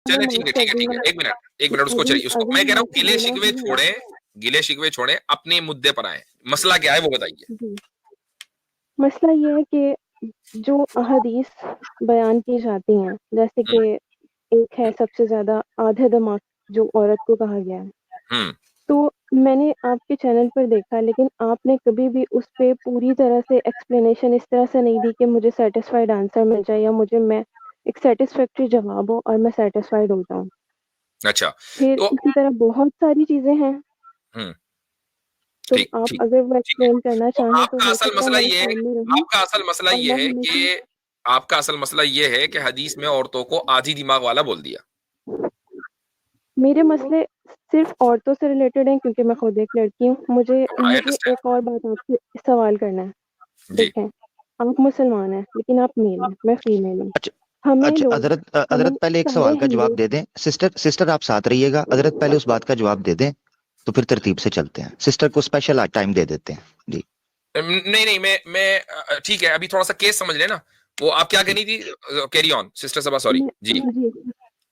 चले मैं ठीक है माफ ठीक कर है ठीक दूंगा है, एक मिनट उसको अभी चाहिए, उसको अभी मैं कह रहा मैंने हूँ आपसे बोला ही है। गिले शिकवे छोड़े, अपने मुद्दे पर आए, मसला क्या है वो बताइए। जी, मसला ये है कि जो अहादीस बयान की जाती हैं, जैसे हम्म कि एक है सबसे ज़्यादा आधे दिमाग जो औरत को कहा गया है। हम्म तो मैंने आपके चैनल पर देखा, लेकिन आपने कभी भी उस पे पूरी तरह से एक्सप्लेनेशन इस तरह से नहीं दी कि मुझे सैटिस्फाइड आंसर मिल जाए या मुझे मैं एक सैटिस्फैक्टरी जवाब हो और मैं सैटिस्फाइड हो जाऊँ। अच्छा फिर तो इसी तरह बहुत सारी चीज़ें हैं, हम्म तो ठीक आप ठीक अगर वो ठीक है। एक्सप्लेन करना तो चाहें तो हो सकता है मेरे सामने रही आपका असल मसला और ये मैं है हमेशा कि हदीस में औरतों को आधी दिमाग वाला बोल दिया। मेरे मसले सिर्फ़ औरतों से रिलेटेड हैं क्योंकि मैं खुद एक लड़की हूँ। मुझे आई मुझे अंडरस्टैंड। एक और बात आपसे सवाल करना है। जी देखें, आप मुसलमान हैं, लेकिन आप मेल हैं, मैं फीमेल हूँ। अच्छा हमें अच्छा, लोग हजरत हमें हजरत पहले एक सारे सवाल का जवाब हिंदू दे दें। सिस्टर सिस्टर आप साथ रहिएगा, हजरत पहले उस बात का जवाब दे दें, तो फिर तरतीब से चलते हैं। सिस्टर को स्पेशल टाइम दे देते हैं जी। नहीं नहीं, ठीक है, अभी थोड़ा सा केस समझ लेना। वो आप क्या कहनी थी, carry on sister Saba, sorry जी। जी,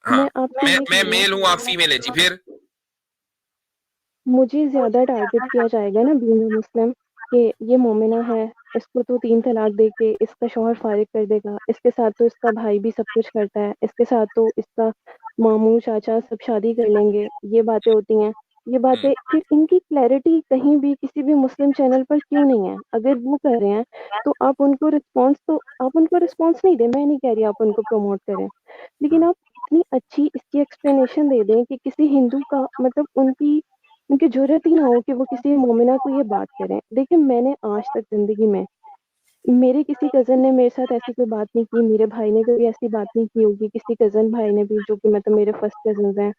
हाँ, मैं आपसे ये मैं कह रही हूँ मेल हूँ, आप फीमेल है जी, फिर मुझे ज़्यादा टारगेट किया जाएगा ना बीइंग अ मुस्लिम कि ये मोमिना है, इसको तो 3 तलाक दे के इसका शौहर फ़ारिग कर देगा, इसके साथ तो इसका भाई भी सब कुछ करता है, इसके साथ तो इसका मामू, चाचा सब शादी कर लेंगे, ये बातें होती हैं। ये हम्म बातें फिर इनकी क्लैरिटी कहीं भी किसी भी मुस्लिम चैनल पर क्यों नहीं है? अगर वो कर रहे हैं, तो आप उनको रिस्पॉन्स नहीं दें, मैं नहीं कह रही आप उनको प्रमोट करें। लेकिन आप इतनी अच्छी इसकी एक्सप्लेनेशन दे दें कि किसी हिंदू का मतलब उनकी ज़रूरत ही ना हो कि वो किसी मोमिना को ये बात करें। देखिए, मैंने आज तक ज़िंदगी में मेरे किसी कज़न ने मेरे साथ ऐसी कोई बात नहीं की, मेरे भाई ने कभी ऐसी बात नहीं की होगी, किसी कज़न भाई ने भी जो कि मतलब मेरे फर्स्ट कज़िन्स हैं,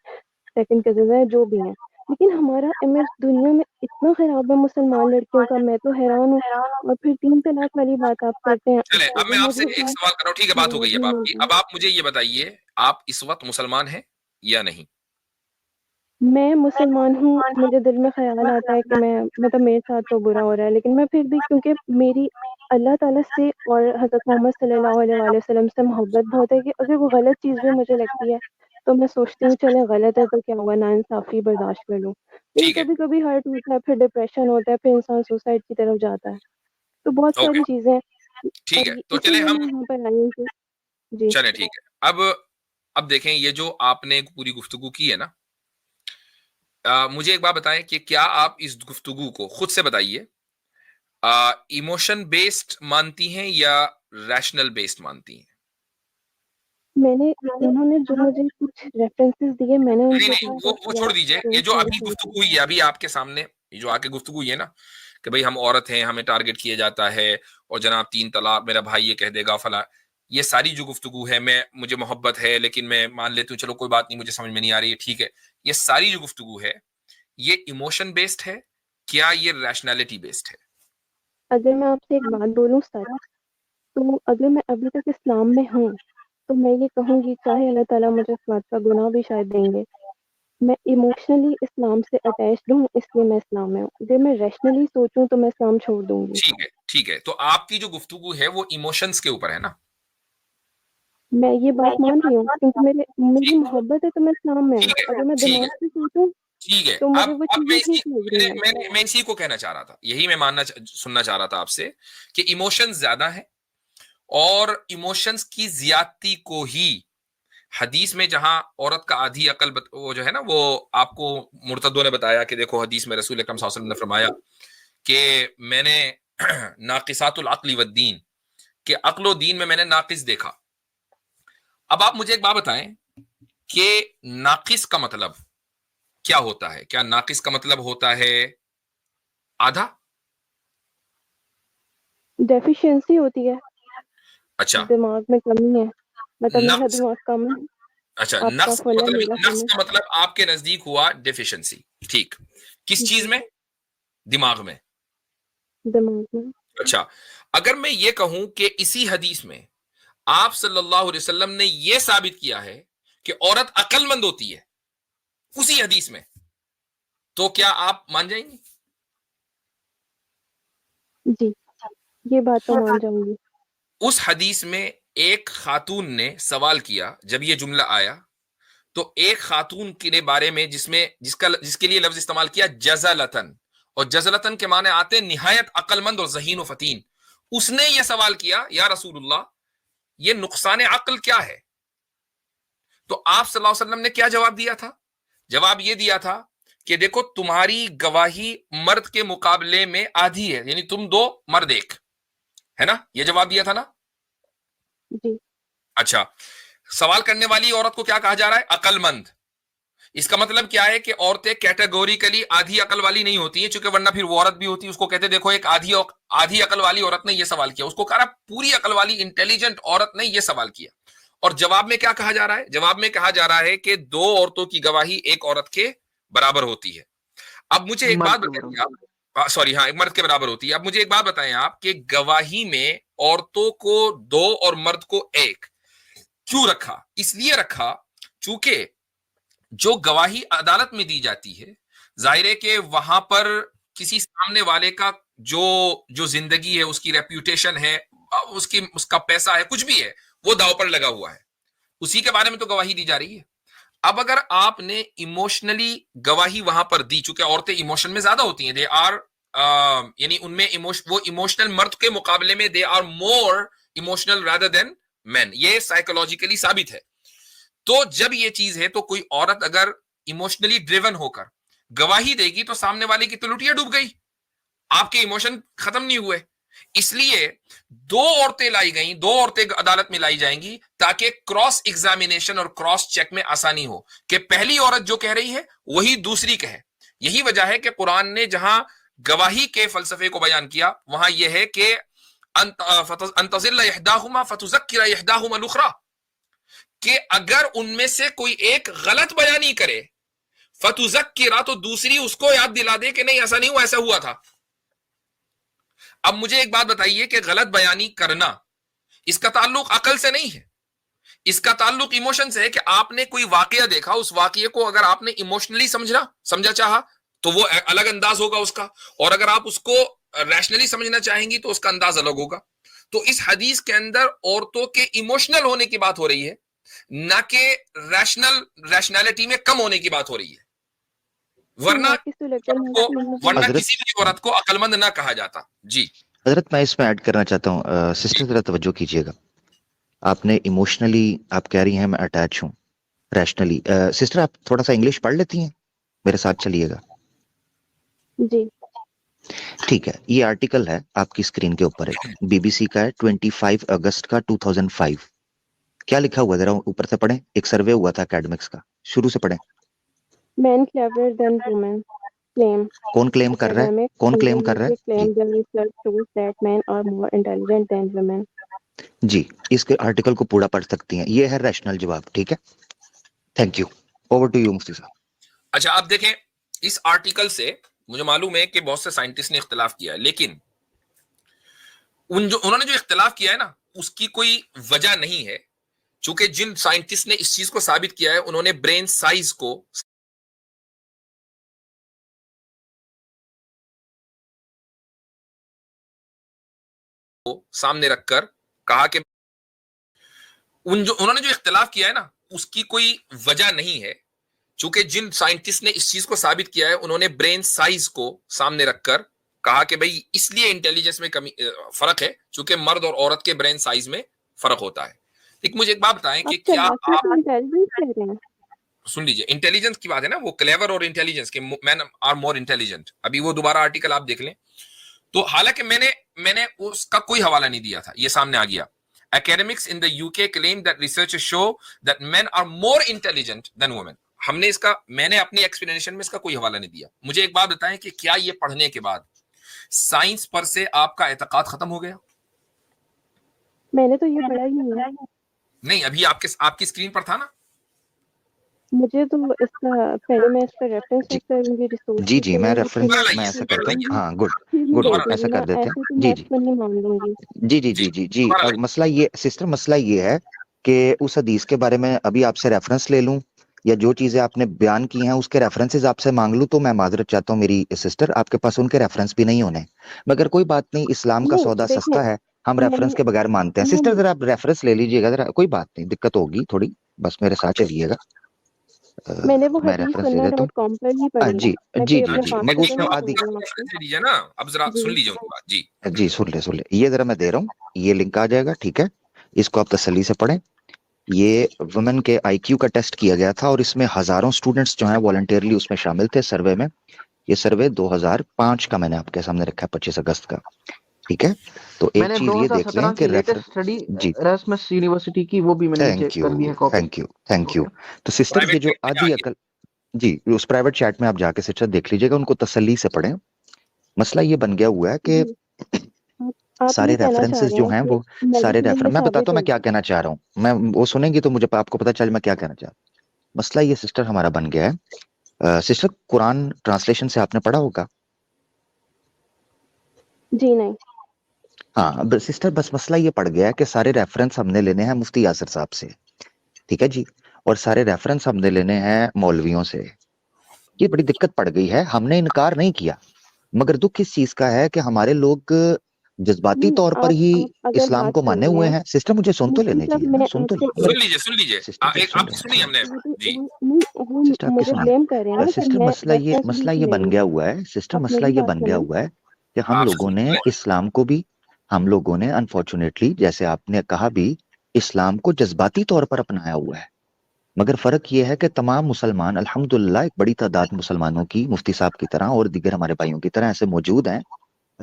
सेकंड कज़िन्स हैं, जो भी हैं। लेकिन हमारा इमेज दुनिया में इतना ख़राब है मुसलमान लड़कियों का, मैं तो हैरान हूँ। और फिर 3 तलाक वाली बात आप करते हैं, चले, अब उसका मैं भी आपसे मुझे एक कोई सवाल कर रहा हूँ, ठीक है, बात हो गई जवाब अब नहीं मिल आपकी, रहा। अब आप मुझे ये बताइए, आप इस वक्त मुसलमान हैं या नहीं। मैं मुसलमान हूँ, मुझे दिल में ख़्याल आता है कि मैं मतलब मेरे साथ तो बुरा हो रहा है, लेकिन मैं फिर भी क्योंकि मेरी अल्लाह ताला से और हज़रत मोहम्मद सल्लल्लाहु अलैहि वसल्लम से मोहब्बत बहुत है कि अगर वो गलत चीज़ भी मुझे लगती है, तो मैं सोचती हूँ चलें गलत है तो क्या हुआ, नाइंसाफ़ी बर्दाश्त कर लूँ। लेकिन ठीक है, कभी-कभी हर्ट होता है, फिर डिप्रेशन होता है, फिर इंसान सुसाइड की तरफ जाता है। तो बहुत ओके, सारी चीज़ें हैं ठीक और है, तो चले इसीलिए हम, मैं यहाँ पर आई हूँ कि जी। चले ठीक है। अब देखें, ये जो आपने पूरी गुफ्तगू की है ना, मुझे एक बात बताएं कि क्या आप इस गुफ्तगू को खुद से बताइए, इमोशन बेस्ड मानती हैं या रैशनल बेस्ड मानती हैं। मैंने उन्होंने जो मुझे कुछ रेफ़रेंसेस दिए मैंने नहीं उनके नहीं, ऊपर वो किया, छोड़ दीजिए, तो ये जो सारी अभी चीज़ें। गुफ्तगू हुई है अभी आपके सामने, ये जो आके गुफ्तगू हुई है ना, कि भाई हम औरत हैं, हमें टारगेट किया जाता है, और जनाब 3 तलाक, मेरा भाई ये कह देगा फला, ये सारी जो गुफ्तगू है, मैं मुझे मोहब्बत है लेकिन मैं मान लेती हूँ, चलो कोई बात नहीं, मुझे समझ में नहीं आ रही है, ठीक है, ये सारी जो गुफ्तगू है, ये इमोशन बेस्ड है, क्या ये रैशनैलिटी बेस्ड है। अगर मैं आपसे एक बात बोलूँ सच, तो अगर मैं अभी तक इस्लाम में हूँ, तो मैं ये कहूँगी चाहे अल्लाह ताला मुझे इस बात का गुनाह भी शायद देंगे, मैं इमोशनली इस्लाम से अटैच्ड हूँ इसलिए मैं इस्लाम में हूँ। अगर मैं रैशनली सोचूँ तो मैं इस्लाम छोड़ दूँगी। ठीक है ठीक है, तो आपकी जो गुफ्तगू है वो इमोशंस के ऊपर है ना। मैं ये बात मान रही हूँ क्योंकि मेरी ठीक मोहब्बत है तो मैं इस्लाम में हूँ। ठीक है अगर मैं ठीक दिमाग है से सोचूँ ठीक है। तो मुझे वो अब मैं चीज़ें इसी ठीक लग रही हैं। मैं इसी को कहना चाह रहा था, यही मैं सुनना चाह रहा था आपसे, कि इमोशंस ज्यादा है, और इमोशंस की ज्यादती को ही हदीस में, जहां औरत का आधी अकल वो जो है ना, वो आपको मुर्तदों ने बताया कि देखो हदीस में रसूल अकरम सल्लल्लाहु अलैहि वसल्लम ने फरमाया कि मैंने नाकिसातुल अक्ली वद्दीन, कि अक्लो दीन में मैंने नाकिस देखा। अब आप मुझे एक बात बताएं कि नाकिस का मतलब क्या होता है, क्या नाकिस का मतलब होता है आधा। डेफिशिएंसी होती है, अच्छा, दिमाग में कमी है, मतलब मेरा नक्स, दिमाग कम है, अच्छा, आपका फुल है, मेरा नक्स कम है। का मतलब आपके नजदीक हुआ डेफिशिएंसी, ठीक, किस चीज जी, में, दिमाग में। दिमाग में। अच्छा, अगर मैं ये कहूं कि इसी हदीस में आप सल्लल्लाहु अलैहि वसल्लम ने यह साबित किया है कि औरत अक्लमंद होती है, उसी हदीस में, तो क्या आप मान जाएंगे। जी, ये बात तो मान जाऊँगी। उस हदीस में एक खातून ने सवाल किया, जब ये जुमला आया, तो एक खातून के बारे में जिसके लिए लफ्ज इस्तेमाल किया जज़लतन, और जज़लतन के माने आते निहायत अक्लमंद और ज़हीन व फतीन। उसने ये सवाल किया, या रसूलुल्लाह ये नुकसान अक्ल क्या है? तो आप सल्लल्लाहु अलैहि वसल्लम ने क्या जवाब दिया था? जवाब ये दिया था कि देखो तुम्हारी गवाही मर्द के मुकाबले में आधी है, यानी तुम दो मर्द एक, है ना? ये जवाब दिया था ना? जी। अच्छा, सवाल करने वाली औरत को क्या कहा जा रहा है? अक्लमंद। इसका मतलब क्या है कि औरतें कैटेगोरिकली आधी अकल वाली नहीं होती है, क्योंकि वरना फिर वो औरत भी होती है, उसको कहते देखो एक आधी अकल वाली औरत ने यह सवाल किया, उसको कहा पूरी अकल वाली इंटेलिजेंट औरत ने यह सवाल किया। और जवाब में क्या कहा जा रहा है? जवाब में कहा जा रहा है कि दो औरतों की गवाही एक औरत के बराबर होती है। अब मुझे एक बात बताइए आप, सॉरी हाँ, एक मर्द के बराबर होती है। अब मुझे एक बात बताएं आप कि गवाही में औरतों को दो और मर्द को एक क्यों रखा? इसलिए रखा चूंकि जो गवाही अदालत में दी जाती है, जाहिर है कि वहां पर किसी सामने वाले का जो जिंदगी है, उसकी रेप्यूटेशन है, उसका पैसा है, कुछ भी है, वो दांव पर लगा हुआ है, उसी के बारे में तो गवाही दी जा रही है। अब अगर आपने इमोशनली गवाही वहां पर दी, चूंकि औरतें इमोशन में ज्यादा होती हैं, दे आर यानी उनमें वो इमोशनल मर्द के मुकाबले में they are more emotional rather than man, ये साइकोलॉजिकली साबित है। तो जब ये चीज है, तो कोई औरत अगर इमोशनली ड्रिवन होकर गवाही देगी तो सामने वाले की तो लुटिया डूब गई, आपके इमोशन खत्म नहीं हुए। इसलिए दो औरतें लाई गई, दो औरतें अदालत में लाई जाएंगी ताकि क्रॉस एग्जामिनेशन और क्रॉस चेक में आसानी हो कि पहली औरत जो कह रही है वही दूसरी कहे। यही वजह है कि कुरान ने जहां गवाही के फलसफे को बयान किया, वहां यह है कि अंतज़िल्ला इहदाहुमा फतुज़क्किरा इहदाहुमा लुखरा, कि अगर उनमें से कोई एक गलत बयानी करे, फतुज़क्किरा, तो दूसरी उसको याद दिला दे कि नहीं ऐसा नहीं हुआ, ऐसा हुआ था। अब मुझे एक बात बताइए कि गलत बयानी करना, इसका ताल्लुक अकल से नहीं है, इसका ताल्लुक इमोशन से है कि आपने कोई वाकया देखा, उस वाकये को अगर आपने इमोशनली समझा चाहा तो वो अलग अंदाज होगा उसका, और अगर आप उसको रैशनली समझना चाहेंगी तो उसका अंदाज अलग होगा। तो इस हदीस के अंदर औरतों के इमोशनल होने की बात हो रही है, ना कि रैशनैलिटी में कम होने की बात हो रही है। वरना किसी भी औरत को अकलमंद ना कहा जाता। जी हजरत, मैं इसमें ऐड करना चाहता हूँ, सिस्टर जरा तवज्जो कीजिएगा। आपने इमोशनली आप कह रही हैं मैं अटैच हूँ, रैशनली। सिस्टर आप थोड़ा सा इंग्लिश पढ़ लेती हैं, मेरे साथ चलिएगा। जी ठीक है, ये आर्टिकल है आपकी स्क्रीन के ऊपर है, बीबीसी का है, 25 अगस्त का 2005। क्या लिखा हुआ जरा ऊपर से पढ़ें। एक सर्वे हुआ था एकेडमिक्स का, शुरू से पढ़ें। Men cleverer than women claim. कौन क्लेम कर रहा है? कौन क्लेम कर रहा है? Claim the research shows that men are more intelligent than women. जी, इसके आर्टिकल को पूरा पढ़ सकती हैं, ये है रैशनल जवाब। ठीक है, thank you. Over to you मुफ्ती साहब। अच्छा, आप देखें, इस आर्टिकल से मुझे मालूम है कि बहुत से साइंटिस्ट ने इख्तिलाफ किया है, लेकिन उन्होंने जो इख्तिलाफ किया है ना, उसकी कोई वजह नहीं है, चूंकि जिन साइंटिस्ट ने इस चीज को साबित किया है, उन्होंने ब्रेन साइज को सामने रखकर कहा कि उन्होंने जो इख्तिलाफ किया है ना, उसकी कोई वजह नहीं है, चूंकि जिन साइंटिस्ट ने इस चीज को साबित किया है, उन्होंने ब्रेन साइज को सामने रखकर कहा कि भाई इसलिए इंटेलिजेंस में कमी फर्क है, चूंकि मर्द और औरत के ब्रेन साइज में फर्क होता है। लेकिन मुझे एक बात बताएं कि क्या आप इंटेलिजेंस कह रहे हैं? सुन लीजिए, इंटेलिजेंस की बात है ना, वो क्लेवर और इंटेलिजेंस के मैन आर मोर इंटेलिजेंट, अभी वो दोबारा आर्टिकल आप देख लें। तो हालांकि मैंने उसका कोई हवाला नहीं दिया था, ये सामने आ गया। Academics in the UK claim that researchers show that men are more intelligent than women. मैंने अपनी एक्सप्लेनेशन में इसका कोई हवाला नहीं दिया। मुझे एक बात बताएं कि क्या ये पढ़ने के बाद साइंस पर से आपका एतकाद खत्म हो गया? मैंने तो ये पढ़ा ही नहीं है। नहीं, अभी आपकी स्क्रीन पर था ना। मुझे तो इसका पहले मैं इसका रेफरेंस चेक करूंगी रिसोर्स। जी मैं रेफरेंस मैं ऐसा करता हूँ। हाँ, गुड ऐसा कर देते हैं। जी मसला ये सिस्टर, मसला ये है कि उस हदीस के बारे में अभी आपसे रेफरेंस ले लूं या जो चीजें आपने बयान की हैं उसके रेफरेंसेस आपसे मांग लूं, तो मैं माजरत चाहता हूँ मेरी सिस्टर, आपके पास उनके रेफरेंस भी नहीं होने। मगर कोई बात नहीं, इस्लाम का सौदा सस्ता है, हम रेफरेंस के बगैर मानते हैं। सिस्टर जरा आप रेफरेंस ले लीजिएगा, जरा कोई बात नहीं, दिक्कत होगी थोड़ी, बस मेरे साथ चलिएगा। मैंने वो मैं हदीस रेफरेंस दे सुन्ना देता हूँ। डॉट कॉम पर ही पढ़ी है। जी मैं जी कोई जी अपने जी, पास मैं से तो उसमें नहीं आदि बोल रही हूँ आपको। दे दीजिए ना, अब जरा सुन जी लीजिए उनकी बात जी। जी सुन ले, ये जरा मैं दे रहा हूँ, ये लिंक आ जाएगा, ठीक है, इसको आप तसल्ली से पढ़ें। ये वुमेन के आईक्यू का टेस्ट किया गया था और इसमें हजारों स्टूडेंट्स जो हैं वॉलंटियरली उसमें शामिल थे सर्वे में। ये सर्वे 2005 का मैंने आपके सामने रखा है, 25 अगस्त का, ठीक है। तो एक मैंने चीज ये देख लें 2017 कि की रेफर लेटेस्ट स्टडी जी, एरास्मस यूनिवर्सिटी की, वो भी मैंने नीचे थैंक यू कर दी है copy. Thank you thank you. Okay. तो सिस्टर ये प्राइवेट जो चैट में आ आधी गया। अकल, जी उस प्राइवेट चैट में आप जाके सिस्टर देख लीजिएगा, उनको तसल्ली से पढ़ें। मसला ये बन गया हुआ है कि जी, आप सारे ये कहना चाह रेफरेंसेस रहे जो हैं हैं कि वो सारे मेडिसिनली रेफर मैं बताता साबित हूँ मैं हो क्या गया। कहना चाह रहा हूँ, मैं वो सुनेंगी तो मुझे आपको पता चल मैं क्या कहना चाह रहा हूँ। मसला ये सिस्टर हमारा बन गया है, सिस्टर कुरान ट्रांसलेशन से आपने पढ़ा होगा। जी नहीं। हाँ सिस्टर, बस मसला ये पड़ गया है कि सारे रेफरेंस हमने लेने हैं मुफ्ती यासिर साहब से, ठीक है जी, और सारे रेफरेंस हमने लेने हैं मौलवियों से। ये बड़ी दिक्कत पड़ गई है, हमने इनकार नहीं किया, मगर दुख इस चीज का है कि हमारे लोग जज्बाती नहीं, तौर पर ही आप अगर इस्लाम बात को माने हुए सुनिए हैं। सिस्टर मुझे सुन तो मुफ्ती लेने साहब, दीजिए ना, मैं सुन तो आपसे लीजिए सुन लीजिए सिस्टर जी, एक सुन आपकी लें सुनी हमने जी। वो सिस्टर आपकी मुझे सुन ब्लेम कर रहे हैं लें। ना कि सिस्टर मैं रेफरेंस मसला लिख ये बन रही गया हूँ। हुआ है सिस्टर, आप मसला मेरी ये बात बन गया सुने। हुआ है कि हम आपसे लोगों सुन ने ले। इस्लाम को भी, हम लोगों ने अनफॉर्चुनेटली जैसे आपने कहा भी, इस्लाम को जज्बाती तौर पर अपनाया हुआ है। मगर फर्क यह है कि तमाम मुसलमान अल्हम्दुलिल्लाह, एक बड़ी तादाद मुसलमानों की मुफ्ती साहब की तरह और दिगर हमारे भाइयों की तरह ऐसे मौजूद हैं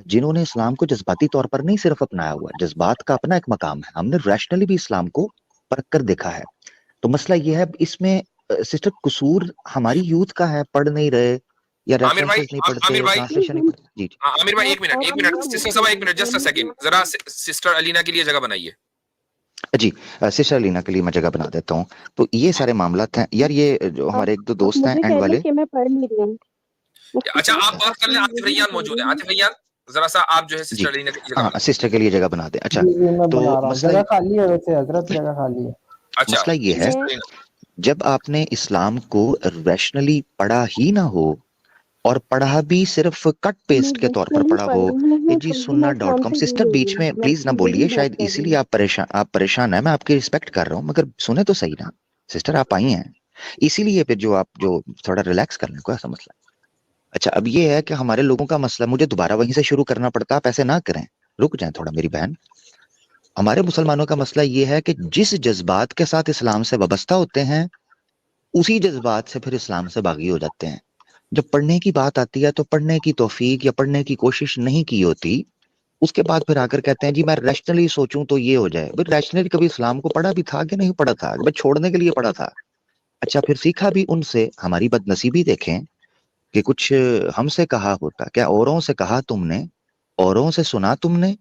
जिन्होंने इस्लाम को जज्बाती तौर पर नहीं सिर्फ अपनाया हुआ है, जज्बात का अपना एक मकाम है, हमने रैशनली भी इस्लाम को परख कर देखा है। तो मसला ये है इसमें सिस्टर, कसूर हमारी यूथ का है, पढ़ नहीं रहे या आमिर भाई रेफरेंसेस नहीं आमिर पढ़ते, भाई नहीं, ट्रांसलेशन नहीं हम पढ़ते। जी जी आमिर भाई एक आप मिनट ये सिस्टर देख सभा रहे एक मिनट जस्ट अ हैं सेकंड, जरा सिस्टर अलीना के लिए जगह बनाइए। जी, सिस्टर लीना के लिए मैं जगह बना देता हूँ। तो ये सारे मामला हैं यार, ये जो आप हमारे एक दो आप दोस्त हैं मुझे एंड कह रहे हैं वाले। कि मैं पढ़ नहीं रही हूँ। मुफ्ती अच्छा साहब, आप बात कर आपको लें, मैं आतिफ यही रैयान बता मौजूद रही है, हूँ। आतिफ रैयान जरा सा आप जो है जी सिस्टर अलीना की जगह हाँ, बना सिस्टर के लिए जगह बना दे। अच्छा, जी जी, मैं तो बना रहा हूँ, जगह खाली है वैसे हजरत, जगह खाली है। अच्छा मसला ये है, सिस्टर मैं अलीना जब आपने इस्लाम को रैशनली पढ़ा ही ना हो और पढ़ा भी सिर्फ कट मैं पेस्ट के तौर पर रैशनली पढ़ा पढ़ हो, रही ये हूँ जी तभी सुन्ना मैं डॉट इस्लाम कॉम। से सिस्टर दूर हो रही बीच हूँ। में मैं प्लीज ना यही बोलिए, बात शायद कर रही इसीलिए हूँ। आप परेशान है, मैं आपकी रिस्पेक्ट कर रहा हूँ, मगर सुने तो सही ना। सिस्टर आप आई हैं इसीलिए फिर जो आप जो थोड़ा रिलैक्स करने को ऐसा मसला। अच्छा, अब ये है कि हमारे लोगों का मसला, मुझे दोबारा वहीं से शुरू करना पड़ता, आप ऐसे ना करें, रुक जाएं थोड़ा मेरी बहन। हमारे मुसलमानों का मसला ये है कि जिस जज्बात के साथ इस्लाम से वाबस्ता होते हैं उसी जज्बात से फिर इस्लाम से बागी हो जाते हैं। जब पढ़ने की बात आती है तो पढ़ने की तौफीक या पढ़ने की कोशिश नहीं की होती, उसके बाद फिर आकर कहते हैं जी मैं रैशनली सोचूं तो ये हो जाए। भाई रैशनली कभी इस्लाम को पढ़ा भी था कि नहीं पढ़ा था, भाई छोड़ने के लिए पढ़ा था। अच्छा, फिर सीखा भी उनसे। हमारी बदनसीबी देखें कि कुछ हमसे कहा होता, क्या औरों से कहा तुमने, औरों से सुना तुमने,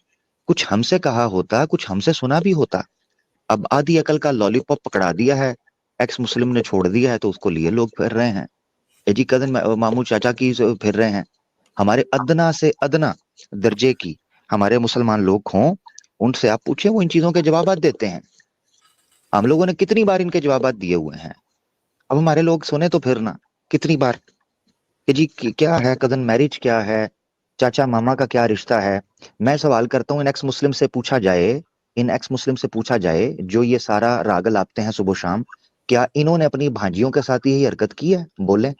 कुछ हमसे कहा होता, कुछ हमसे सुना भी होता। अब आधी अकल का लॉलीपॉप पकड़ा दिया है, एक्स मुस्लिम ने छोड़ दिया है तो उसको लिए लोग फिर रहे हैं, एजी कजन मामू चाचा की फिर रहे हैं। हमारे अदना से अदना दर्जे की हमारे मुसलमान लोग हों, उनसे आप पूछें, वो इन चीजों के जवाब देते हैं। हम लोगों ने कितनी बार इनके जवाब दिए हुए हैं। अब हमारे लोग सुने तो फिर ना, कितनी बार कि जी क्या है कजन मैरिज, क्या है चाचा मामा का क्या रिश्ता है। मैं सवाल करता हूँ, इन एक्स मुस्लिम से पूछा जाए, इन एक्स मुस्लिम से पूछा जाए जो ये सारा राग लापते हैं सुबह शाम, क्या इन्होंने अपनी भांजियों के साथ यही हरकत की है, बोले।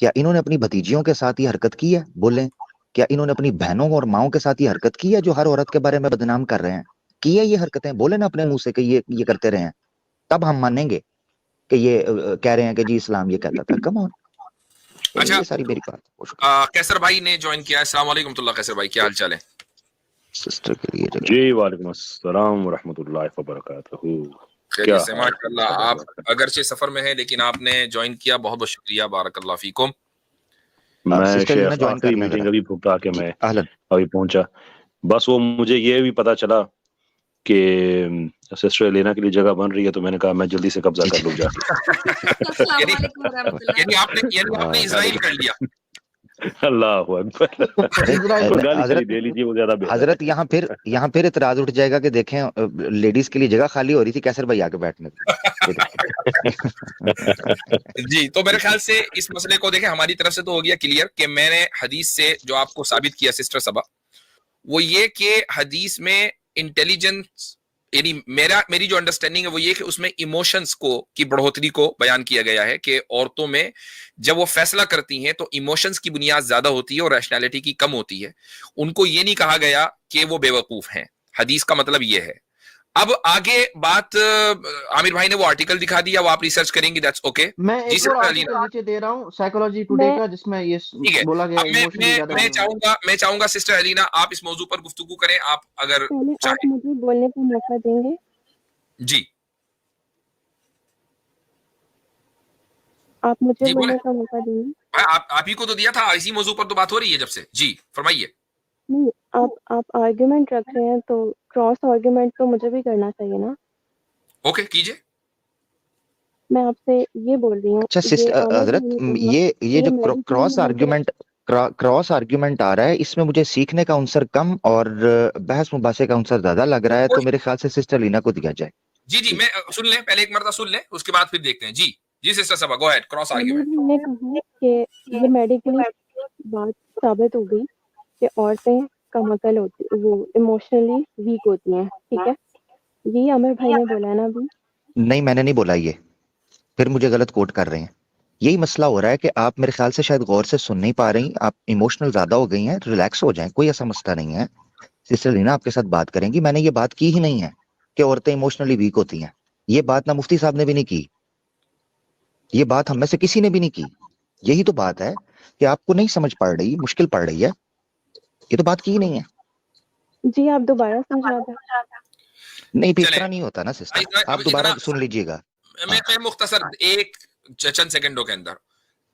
क्या इन्होंने अपनी भतीजियों के साथ ये हरकत की है, बोले। क्या इन्होंने अपनी बहनों और माओं के साथ ये हरकत की है जो हर औरत के बारे में बदनाम कर रहे हैं, की है ये हरकतें, बोले ना अपने मुंह से कि ये करते रहे हैं, तब हम मानेंगे कि ये कह रहे हैं कि जी इस्लाम ये कहता था। Come on. अच्छा ये सारी मेरी बात। बहुत शुक्रिया। कैसर भाई ने ज्वाइन किया है। अस्सलाम वालेकुम तुल्ला कैसर भाई, क्या हाल चाल है? सिस्टर के लिए जगह। जी वालेकुम अस्सलाम व रहमतुल्लाहि व बरकातहू। क्या खैरियत से हाल माशाल्लाह। है? आप अगरचे सफर में हैं लेकिन आपने ज्वाइन किया, बहुत बहुत शुक्रिया, बारकल्लाह फीकुम। मैं सिस्टर लीना शेख ज्वाइन कर आखिरी लें मीटिंग जरा। अभी भुगता के जी मैं अहलन। अभी पहुंचा। बस वो मुझे ये भी पता चला कि सिस्टर लेना के लिए जगह बन रही है, तो मैंने कहा मैं जल्दी से कब्जा जी कर जी लूं जाके। यानी यानी वाह आपने इजराइल कर लिया। अल्लाह अकबर। नहीं, तो गाली हजरत चली दे लीजिए, वो ज्यादा बेहतर हजरत है। यहाँ फिर इतराज उठ जाएगा कि देखें लेडीज के लिए जगह खाली हो रही थी, कैसर भाई आके बैठने थे। ये देखिए। जी, तो मेरे ख्याल से इस मसले को देखें, हमारी तरफ से तो हो गया क्लियर कि मैंने हदीस से जो आपको साबित किया सिस्टर सबा, वो ये कि हदीस में इंटेलिजेंस यानी मेरी जो अंडरस्टैंडिंग है वो ये कि उसमें इमोशंस की बढ़ोतरी को बयान किया गया है कि औरतों में जब वो फैसला करती हैं तो इमोशंस की बुनियाद ज्यादा होती है और रैशनैलिटी की कम होती है। उनको ये नहीं कहा गया कि वो बेवकूफ हैं। हदीस का मतलब ये है। अब आगे बात आमिर भाई ने वो आर्टिकल दिखा दिया, वो आप रिसर्च करेंगी, दैट्स ओके। मैं जी एक और सिस्टर आर्टिकल अलीना, नीचे दे रहा हूँ साइकोलॉजी टुडे मैं का, जिसमें ये ठीक है। बोला गया अब इमोशनली ज्यादा मैं चाहूंगा सिस्टर अलीना आप इस मौजू पर गुफ्तगू करें, आप अगर पहले आप चाहें। मुझे बोलने का मौका देंगे? जी आप मुझे जी बोले। बोलने का मौका देंगे? आप ही को तो दिया था, इसी मौजू पर तो बात हो रही है जब से। जी फरमाइए। नहीं, आप आर्ग्यूमेंट रख रहे हैं तो क्रॉस आर्ग्यूमेंट तो मुझे भी करना चाहिए ना। ओके कीजिए। मैं आपसे ये बोल रही हूँ, अच्छा ये सिस्टर आमिर हजरत, भाई ये जो मेडिसिन क्रॉस आर्ग्यूमेंट आ रहा है, इसमें मुझे सीखने का अवसर कम और बहस मुबासे का अवसर ज्यादा लग रहा है, तो मेरे ख्याल से सिस्टर लीना को दिया जाए। जी जी, जी। मैं सुन लें, पहले एक मरतबा सुन लें, उसके बाद फिर देखते हैं। जी जी sister Saba, go ahead, cross Aamir argument. भाई ने कहा कि ये मेडिकली बात साबित हो गई कि औरतें कम अकल होती, वो इमोशनली वीक होती हैं, ठीक है? यही आमिर भाई ने बोला है ना अभी? नहीं, मैंने नहीं बोला ये, फिर मुझे गलत कोट कर रहे हैं। यही मसला हो रहा है कि आप मेरे ख्याल से शायद गौर से सुन नहीं पा रही, आप इमोशनल ज्यादा हो गई हैं। रिलैक्स हो जाएं, कोई ऐसा मसला नहीं है। सिस्टर लीना आपके साथ बात करेंगी, मैंने ये बात की ही नहीं है कि औरतें इमोशनली वीक होती हैं। ये बात ना मुफ्ती साहब ने भी नहीं की, ये बात हम में से किसी ने भी नहीं की। यही तो बात है कि आपको नहीं समझ पड़ रही, मुश्किल पड़ रही है, ये तो बात की ही नहीं है। जी, आप दोबारा समझा दें। नहीं भी इस चलें, तरह नहीं होता ना सिस्टर, अब आप दोबारा इतना सुन लीजिएगा। मैं मुख्तसर एक चंद सेकंडों के अंदर,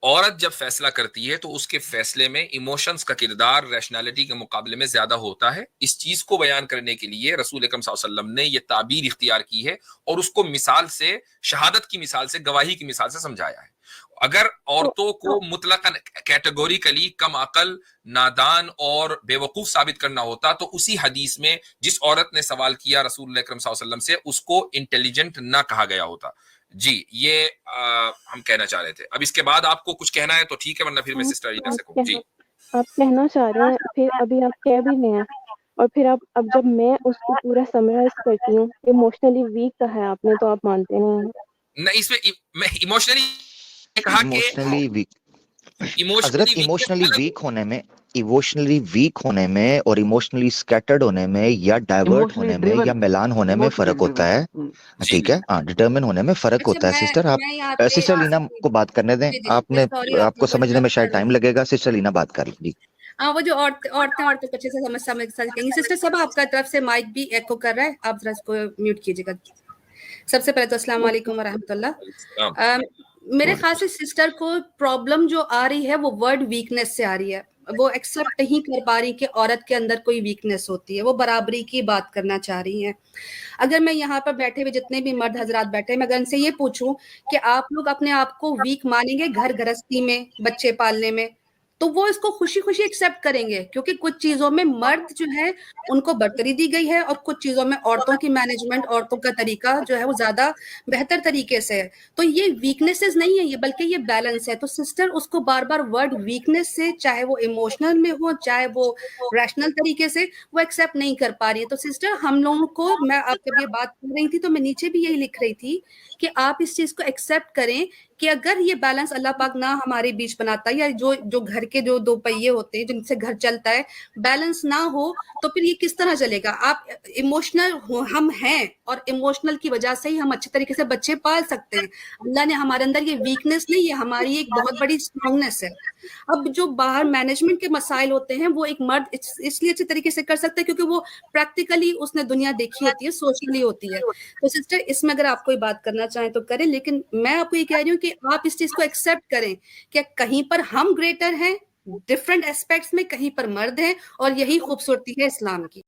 औरत जब फैसला करती है तो उसके फैसले में इमोशंस का किरदार रैशनैलिटी के मुकाबले में ज्यादा होता है। इस चीज को बयान करने के लिए रसूल अकरम सल्लल्लाहु अलैहि वसल्लम ने यह ताबीर इख्तियार की है और उसको मिसाल से, शहादत की मिसाल से, गवाही की मिसाल से समझाया है। अगर औरतों को मुतलकन कैटेगोरिकली कम अकल, नादान और बेवकूफ साबित करना होता तो उसी हदीस में जिस औरत ने सवाल किया रसूल अकरम सल्लल्लाहु अलैहि वसल्लम से, उसको इंटेलिजेंट ना कहा गया होता। जी ये हम कहना चाह रहे थे। अब इसके बाद आपको कुछ कहना है तो ठीक है, वरना फिर मैं सिस्टर अलीना से कहूँ। जी आप कहना चाह रहे हैं, फिर अभी आप कह भी रहे हैं, और फिर आप, अब जब मैं उसको पूरा समराइज करती हूँ, इमोशनली वीक कहा है आपने, तो आप मानते नहीं हैं। नहीं, इसमें मैं इमोशनली कहा कि इमोशनली वीक, इमोशनली हजरत इमोशनली वीक होने में और इमोशनली स्कैटर्ड होने में या डाइवर्ट होने में या मिलान होने में फर्क होता है। ठीक है, हाँ, डिटर्मिन होने में फर्क अच्छा, होता है। सिस्टर आप मैं यहाँ पे सिस्टर लीना को बात करने दें, जी जी, आपने सॉरी आपको समझने में शायद टाइम लगेगा। सिस्टर लीना बात कर लीजिए। हाँ, वो जो औरतें को अच्छे से समझ सकेंगी। सिस्टर सब आपका तरफ से माइक भी एको कर रहा है, आप जरा इसको म्यूट कीजिएगा। सबसे पहले तो अस्सलाम वालेकुम वरहमतुल्लाह। मेरे ख्याल से सिस्टर को प्रॉब्लम जो आ रही है वो वर्ड वीकनेस से आ रही है। वो एक्सेप्ट नहीं कर पा रही कि औरत के अंदर कोई वीकनेस होती है। वो बराबरी की बात करना चाह रही हैं। अगर मैं यहाँ पर बैठे हुए जितने भी मर्द हजरात बैठे हैं, मैं अगर इनसे ये पूछूं कि आप लोग अपने आप को वीक मानेंगे घर गृहस्थी में, बच्चे पालने में, तो वो इसको खुशी खुशी एक्सेप्ट करेंगे, क्योंकि कुछ चीजों में मर्द जो है उनको बढ़तरी दी गई है और कुछ चीजों में औरतों की मैनेजमेंट, औरतों का तरीका जो है वो ज्यादा बेहतर तरीके से है। तो ये वीकनेसेस नहीं है ये, बल्कि ये बैलेंस है। तो सिस्टर उसको बार बार वर्ड वीकनेस से, चाहे वो इमोशनल में हो चाहे वो रैशनल तरीके से, वो एक्सेप्ट नहीं कर पा रही है। तो सिस्टर हम लोगों को, मैं आप जब ये बात कर रही थी तो मैं नीचे भी यही लिख रही थी कि आप इस चीज को एक्सेप्ट करें कि अगर ये बैलेंस अल्लाह पाक ना हमारे बीच बनाता है, या जो घर के जो दो पहिए होते हैं जिनसे घर चलता है, बैलेंस ना हो तो फिर ये किस तरह चलेगा। आप इमोशनल हो, हम हैं, और इमोशनल की वजह से ही हम अच्छे तरीके से बच्चे पाल सकते हैं। अल्लाह ने हमारे अंदर ये वीकनेस नहीं है, हमारी एक बहुत बड़ी स्ट्रांगनेस है। अब जो बाहर मैनेजमेंट के मसाइल होते हैं वो एक मर्द इसलिए अच्छे तरीके से कर सकता है क्योंकि वो प्रैक्टिकली उसने दुनिया देखी होती है, सोशली होती है। तो सिस्टर इसमें अगर आप कोई बात करना चाहें तो करें, लेकिन मैं आपको ये कह रही हूँ कि आप इस चीज को एक्सेप्ट करें कि कहीं पर हम ग्रेटर हैं डिफरेंट एस्पेक्ट्स में, कहीं पर मर्द हैं, और यही खूबसूरती है इस्लाम की।